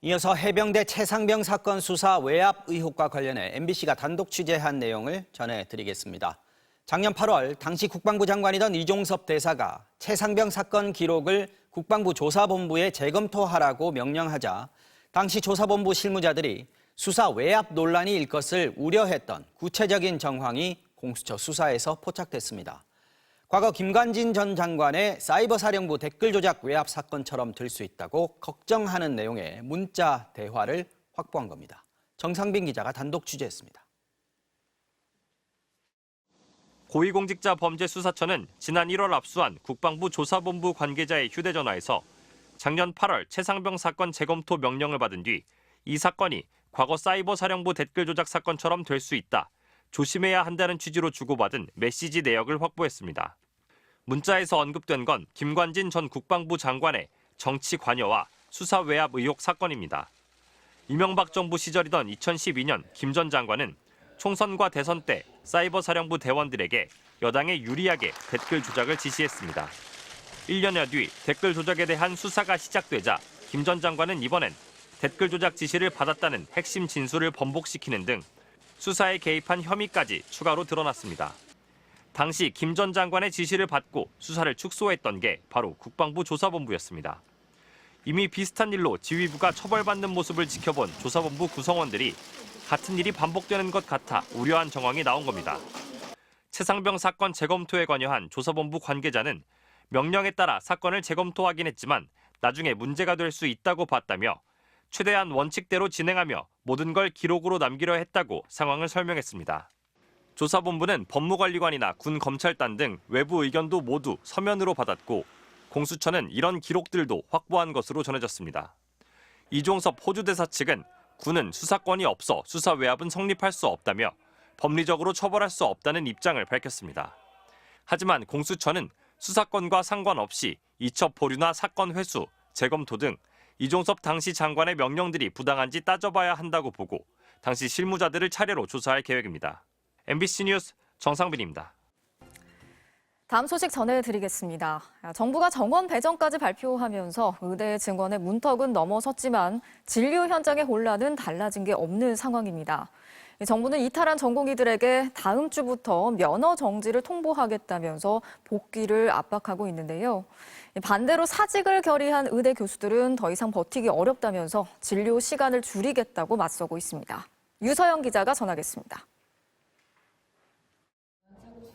이어서 해병대 최상병 사건 수사 외압 의혹과 관련해 MBC가 단독 취재한 내용을 전해드리겠습니다. 작년 8월 당시 국방부 장관이던 이종섭 대사가 최상병 사건 기록을 국방부 조사본부에 재검토하라고 명령하자 당시 조사본부 실무자들이 수사 외압 논란이 일 것을 우려했던 구체적인 정황이 공수처 수사에서 포착됐습니다. 과거 김관진 전 장관의 사이버 사령부 댓글 조작 외압 사건처럼 될 수 있다고 걱정하는 내용의 문자 대화를 확보한 겁니다. 정상빈 기자가 단독 취재했습니다. 고위공직자범죄수사처는 지난 1월 압수한 국방부 조사본부 관계자의 휴대전화에서 작년 8월 최상병 사건 재검토 명령을 받은 뒤 이 사건이 과거 사이버 사령부 댓글 조작 사건처럼 될 수 있다. 조심해야 한다는 취지로 주고받은 메시지 내역을 확보했습니다. 문자에서 언급된 건 김관진 전 국방부 장관의 정치 관여와 수사 외압 의혹 사건입니다. 이명박 정부 시절이던 2012년 김 전 장관은 총선과 대선 때 사이버 사령부 대원들에게 여당에 유리하게 댓글 조작을 지시했습니다. 1년여 뒤 댓글 조작에 대한 수사가 시작되자 김 전 장관은 이번엔 댓글 조작 지시를 받았다는 핵심 진술을 번복시키는 등 수사에 개입한 혐의까지 추가로 드러났습니다. 당시 김 전 장관의 지시를 받고 수사를 축소했던 게 바로 국방부 조사본부였습니다. 이미 비슷한 일로 지휘부가 처벌받는 모습을 지켜본 조사본부 구성원들이 같은 일이 반복되는 것 같아 우려한 정황이 나온 겁니다. 최상병 사건 재검토에 관여한 조사본부 관계자는 명령에 따라 사건을 재검토하긴 했지만 나중에 문제가 될 수 있다고 봤다며 최대한 원칙대로 진행하며 모든 걸 기록으로 남기려 했다고 상황을 설명했습니다. 조사본부는 법무관리관이나 군 검찰단 등 외부 의견도 모두 서면으로 받았고 공수처는 이런 기록들도 확보한 것으로 전해졌습니다. 이종섭 호주대사 측은 군은 수사권이 없어 수사 외압은 성립할 수 없다며 법리적으로 처벌할 수 없다는 입장을 밝혔습니다. 하지만 공수처는 수사권과 상관없이 이첩 보류나 사건 회수, 재검토 등 이종섭 당시 장관의 명령들이 부당한지 따져봐야 한다고 보고 당시 실무자들을 차례로 조사할 계획입니다. MBC 뉴스 정상빈입니다. 다음 소식 전해드리겠습니다. 정부가 정원 배정까지 발표하면서 의대의 증원의 문턱은 넘어섰지만 진료 현장의 혼란은 달라진 게 없는 상황입니다. 정부는 이탈한 전공의들에게 다음 주부터 면허 정지를 통보하겠다면서 복귀를 압박하고 있는데요. 반대로 사직을 결의한 의대 교수들은 더 이상 버티기 어렵다면서 진료 시간을 줄이겠다고 맞서고 있습니다. 유서영 기자가 전하겠습니다.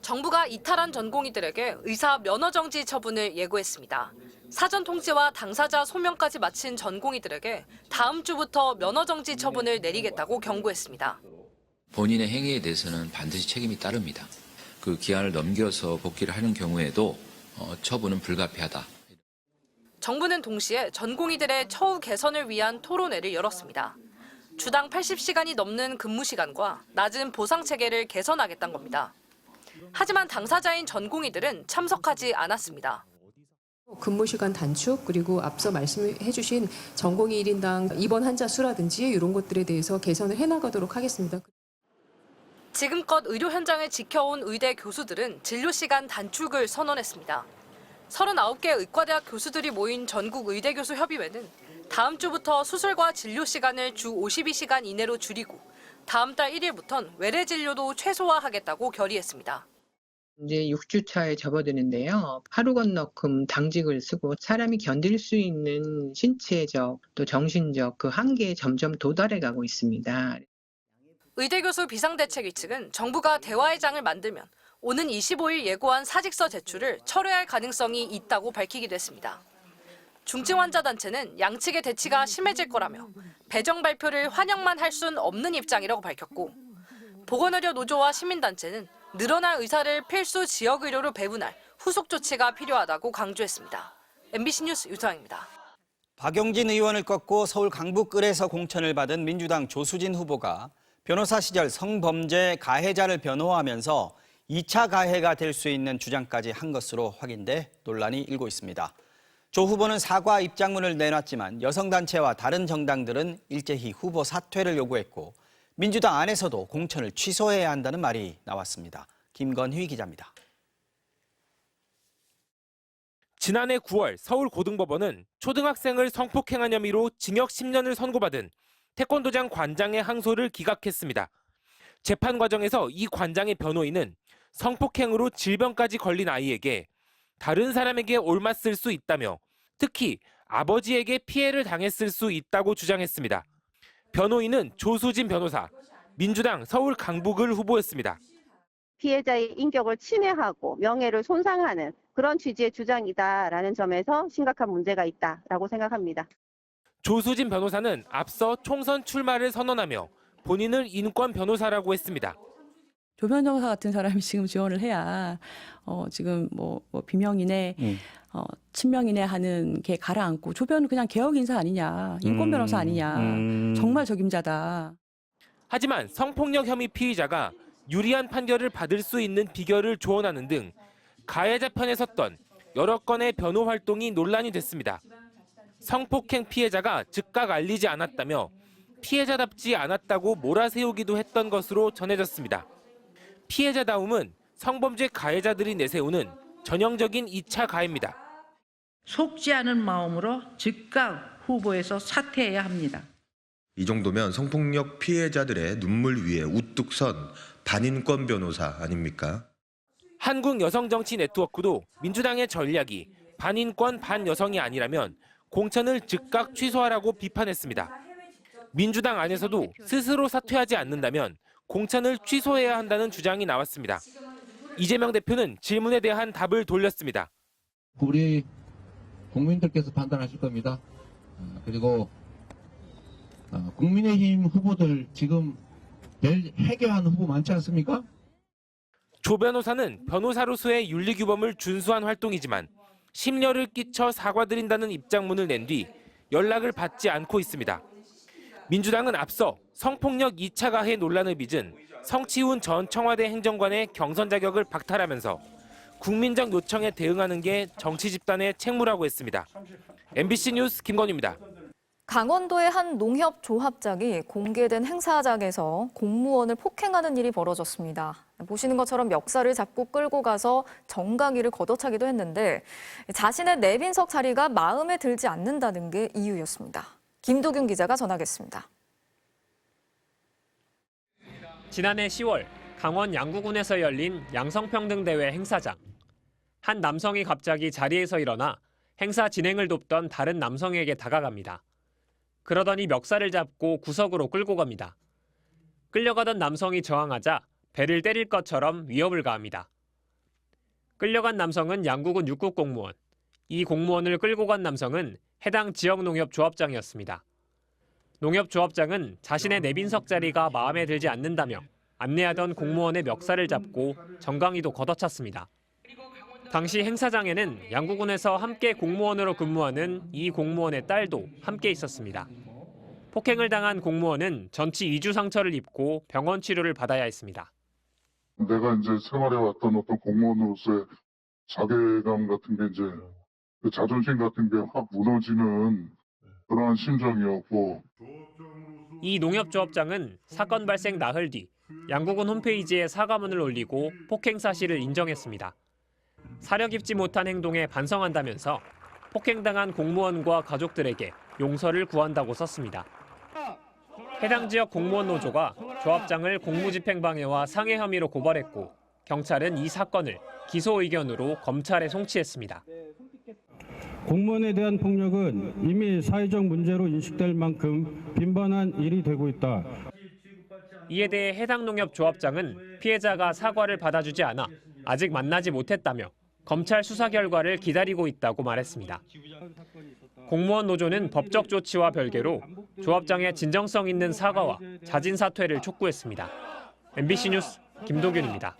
정부가 이탈한 전공의들에게 의사 면허 정지 처분을 예고했습니다. 사전 통지와 당사자 소명까지 마친 전공의들에게 다음 주부터 면허 정지 처분을 내리겠다고 경고했습니다. 본인의 행위에 대해서는 반드시 책임이 따릅니다. 그 기한을 넘겨서 복귀를 하는 경우에도 처분은 불가피하다. 정부는 동시에 전공의들의 처우 개선을 위한 토론회를 열었습니다. 주당 80시간이 넘는 근무 시간과 낮은 보상 체계를 개선하겠다는 겁니다. 하지만 당사자인 전공의들은 참석하지 않았습니다. 근무 시간 단축 그리고 앞서 말씀해 주신 전공의 1인당 입원 환자 수라든지 이런 것들에 대해서 개선을 해나가도록 하겠습니다. 지금껏 의료 현장을 지켜온 의대 교수들은 진료 시간 단축을 선언했습니다. 39개 의과대학 교수들이 모인 전국 의대교수 협의회는 다음 주부터 수술과 진료 시간을 주 52시간 이내로 줄이고 다음 달 1일부터는 외래 진료도 최소화하겠다고 결의했습니다. 이제 6주 차에 접어드는데요. 하루 건너큼 당직을 쓰고 사람이 견딜 수 있는 신체적 또 정신적 그 한계에 점점 도달해가고 있습니다. 의대교수 비상대책위 측은 정부가 대화의 장을 만들면 오는 25일 예고한 사직서 제출을 철회할 가능성이 있다고 밝히기도 했습니다. 중증 환자 단체는 양측의 대치가 심해질 거라며 배정 발표를 환영만 할 수는 없는 입장이라고 밝혔고 보건의료 노조와 시민단체는 늘어난 의사를 필수 지역의료로 배분할 후속 조치가 필요하다고 강조했습니다. MBC 뉴스 유서영입니다. 박용진 의원을 꺾고 서울 강북을에서 공천을 받은 민주당 조수진 후보가 변호사 시절 성범죄 가해자를 변호하면서 2차 가해가 될 수 있는 주장까지 한 것으로 확인돼 논란이 일고 있습니다. 조 후보는 사과 입장문을 내놨지만 여성단체와 다른 정당들은 일제히 후보 사퇴를 요구했고 민주당 안에서도 공천을 취소해야 한다는 말이 나왔습니다. 김건희 기자입니다. 지난해 9월 서울고등법원은 초등학생을 성폭행한 혐의로 징역 10년을 선고받은 태권도장 관장의 항소를 기각했습니다. 재판 과정에서 이 관장의 변호인은 성폭행으로 질병까지 걸린 아이에게 다른 사람에게 옮았을 수 있다며 특히 아버지에게 피해를 당했을 수 있다고 주장했습니다. 변호인은 조수진 변호사, 민주당 서울 강북을 후보였습니다. 피해자의 인격을 침해하고 명예를 손상하는 그런 취지의 주장이다라는 점에서 심각한 문제가 있다라고 생각합니다. 조수진 변호사는 앞서 총선 출마를 선언하며 본인을 인권 변호사라고 했습니다. 조 변호사 같은 사람이 지금 지원을 해야 지금 뭐 비명이네, 친명이네 하는 게 가라앉고 조 변은 그냥 개혁 인사 아니냐, 인권 변호사 아니냐, 정말 적임자다. 하지만 성폭력 혐의 피의자가 유리한 판결을 받을 수 있는 비결을 조언하는 등 가해자 편에 섰던 여러 건의 변호 활동이 논란이 됐습니다. 성폭행 피해자가 즉각 알리지 않았다며 피해자답지 않았다고 몰아세우기도 했던 것으로 전해졌습니다. 피해자다움은 성범죄 가해자들이 내세우는 전형적인 2차 가해입니다. 속지 않은 마음으로 즉각 후보에서 사퇴해야 합니다. 이 정도면 성폭력 피해자들의 눈물 위에 우뚝 선 반인권 변호사 아닙니까? 한국여성정치네트워크도 민주당의 전략이 반인권 반여성이 아니라면 공천을 즉각 취소하라고 비판했습니다. 민주당 안에서도 스스로 사퇴하지 않는다면 공천을 취소해야 한다는 주장이 나왔습니다. 이재명 대표는 질문에 대한 답을 돌렸습니다. 우리 국민들께서 판단하실 겁니다. 그리고 국민의힘 후보들 지금 내일 해결하는 후보 많지 않습니까? 조 변호사는 변호사로서의 윤리규범을 준수한 활동이지만 심려를 끼쳐 사과드린다는 입장문을 낸 뒤 연락을 받지 않고 있습니다. 민주당은 앞서 성폭력 2차 가해 논란을 빚은 성치훈 전 청와대 행정관의 경선 자격을 박탈하면서 국민적 요청에 대응하는 게 정치 집단의 책무라고 했습니다. MBC 뉴스 김건희입니다. 강원도의 한 농협 조합장이 공개된 행사장에서 공무원을 폭행하는 일이 벌어졌습니다. 보시는 것처럼 멱살을 잡고 끌고 가서 정강이를 걷어차기도 했는데 자신의 내빈석 자리가 마음에 들지 않는다는 게 이유였습니다. 김도균 기자가 전하겠습니다. 지난해 10월 강원 양구군에서 열린 양성평등대회 행사장. 한 남성이 갑자기 자리에서 일어나 행사 진행을 돕던 다른 남성에게 다가갑니다. 그러더니 멱살을 잡고 구석으로 끌고 갑니다. 끌려가던 남성이 저항하자 배를 때릴 것처럼 위협을 가합니다. 끌려간 남성은 양구군 6급 공무원. 이 공무원을 끌고 간 남성은 해당 지역 농협 조합장이었습니다. 농협 조합장은 자신의 내빈석 자리가 마음에 들지 않는다며 안내하던 공무원의 멱살을 잡고 정강이도 걷어찼습니다. 당시 행사장에는 양구군에서 함께 공무원으로 근무하는 이 공무원의 딸도 함께 있었습니다. 폭행을 당한 공무원은 전치 2주 상처를 입고 병원 치료를 받아야 했습니다. 내가 이제 생활해왔던 어떤 공무원으로서의 자괴감 같은 게 이제 자존심 같은 게 확 무너지는 그러한 심정이었고. 이 농협조합장은 사건 발생 나흘 뒤 양구군 홈페이지에 사과문을 올리고 폭행 사실을 인정했습니다. 사려 깊지 못한 행동에 반성한다면서 폭행당한 공무원과 가족들에게 용서를 구한다고 썼습니다. 해당 지역 공무원 노조가 조합장을 공무집행방해와 상해 혐의로 고발했고 경찰은 이 사건을 기소 의견으로 검찰에 송치했습니다. 공무원에 대한 폭력은 이미 사회적 문제로 인식될 만큼 빈번한 일이 되고 있다. 이에 대해 해당 농협 조합장은 피해자가 사과를 받아주지 않아 아직 만나지 못했다며 검찰 수사 결과를 기다리고 있다고 말했습니다. 공무원 노조는 법적 조치와 별개로 조합장의 진정성 있는 사과와 자진 사퇴를 촉구했습니다. MBC 뉴스 김도균입니다.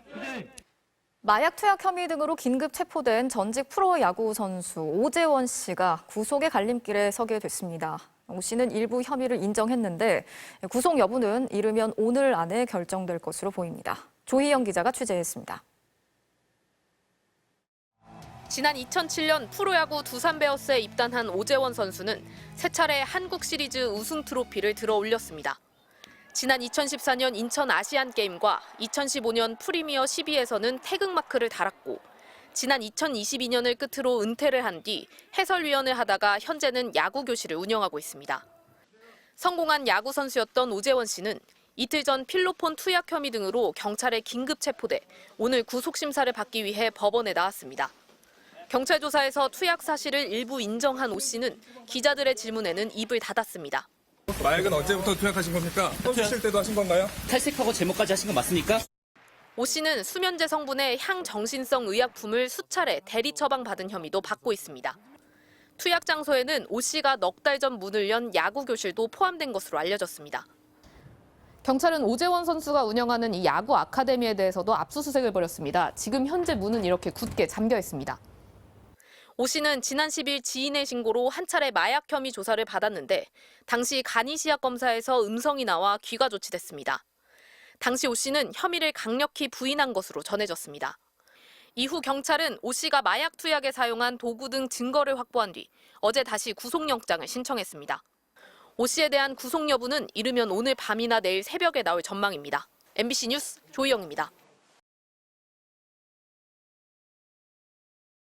마약 투약 혐의 등으로 긴급 체포된 전직 프로야구 선수 오재원 씨가 구속의 갈림길에 서게 됐습니다. 오 씨는 일부 혐의를 인정했는데 구속 여부는 이르면 오늘 안에 결정될 것으로 보입니다. 조희영 기자가 취재했습니다. 지난 2007년 프로야구 두산 베어스에 입단한 오재원 선수는 세 차례 한국 시리즈 우승 트로피를 들어 올렸습니다. 지난 2014년 인천 아시안게임과 2015년 프리미어 12에서는 태극마크를 달았고 지난 2022년을 끝으로 은퇴를 한 뒤 해설위원을 하다가 현재는 야구 교실을 운영하고 있습니다. 성공한 야구 선수였던 오재원 씨는 이틀 전 필로폰 투약 혐의 등으로 경찰에 긴급 체포돼 오늘 구속 심사를 받기 위해 법원에 나왔습니다. 경찰 조사에서 투약 사실을 일부 인정한 오 씨는 기자들의 질문에는 입을 닫았습니다. 마약은 언제부터 투약하신 겁니까? 선수 칠 때도 하신 건가요? 탈색하고 제모까지 하신 건 맞습니까? 오 씨는 수면제 성분의 향정신성 의약품을 수차례 대리 처방받은 혐의도 받고 있습니다. 투약 장소에는 오 씨가 넉 달 전 문을 연 야구 교실도 포함된 것으로 알려졌습니다. 경찰은 오재원 선수가 운영하는 이 야구 아카데미에 대해서도 압수수색을 벌였습니다. 지금 현재 문은 이렇게 굳게 잠겨 있습니다. 오 씨는 지난 10일 지인의 신고로 한 차례 마약 혐의 조사를 받았는데 당시 간이 시약 검사에서 음성이 나와 귀가 조치됐습니다. 당시 오 씨는 혐의를 강력히 부인한 것으로 전해졌습니다. 이후 경찰은 오 씨가 마약 투약에 사용한 도구 등 증거를 확보한 뒤 어제 다시 구속영장을 신청했습니다. 오 씨에 대한 구속 여부는 이르면 오늘 밤이나 내일 새벽에 나올 전망입니다. MBC 뉴스 조희영입니다.